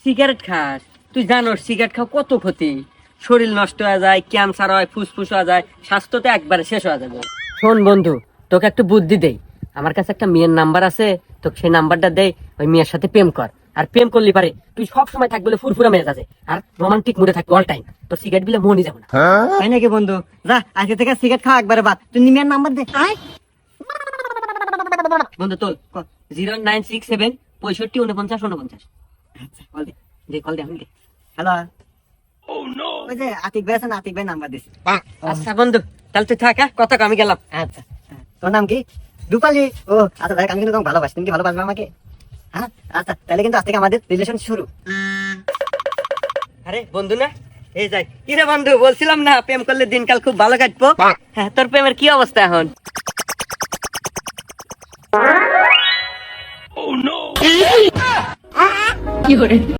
Cigarette খাস? তুই জানোস সিগারেট খাওয়া কত ক্ষতি। শরীর নষ্ট হয়ে যায়, ক্যান্সার হয়, ফুসফুস হয়ে যায়, স্বাস্থ্য তো একবারে শেষ হয়ে যাবে। শোন বন্ধু, তোকে একটা বুদ্ধি দেই। আমার কাছে একটা মেয়ের নাম্বার আছে, তোকে সেই নাম্বারটা দেই। ওই মেয়ের সাথে প্রেম কর। আর প্রেম করলি পারে তুই সব সময় থাকবি ফুরফুরা মেয়ে আছে, আর রোমান্টিক মুডে থাকবি অল টাইম। তোর সিগারেট বিলে মনই যাবে না। তাই নাকি বন্ধু? যা, আজকে থেকে সিগারেট খাওয়া একবারে বাদ। তুই নিমের নাম্বার দে। বন্ধু তোল 0967 65 49 49। আচ্ছা, কল দে। কল দে, আমি দে। হ্যালো। ওই যে আতিক ভাই আছে না, আতিক ভাই নাম্বার দিছি। আচ্ছা বন্ধু, তাহলে তুই থাক, কত আমি গেলাম। আচ্ছা, তোর নাম কি? রূপালী। ও আচ্ছা, দেখ আমি কিন্তু তোমাকে ভালোবাসি। তুমি কি ভালোবাসবে আমাকে? হ্যাঁ, আচ্ছা তাহলে কিন্তু আজ থেকে আমাদের রিলেশন শুরু। আরে বন্ধু না, এই যাই। কি রে বন্ধু, বলছিলাম না প্রেম করলে দিনকাল খুব ভালো কাটবো। হ্যাঁ, তোর প্রেমের কি অবস্থা এখন? কি hore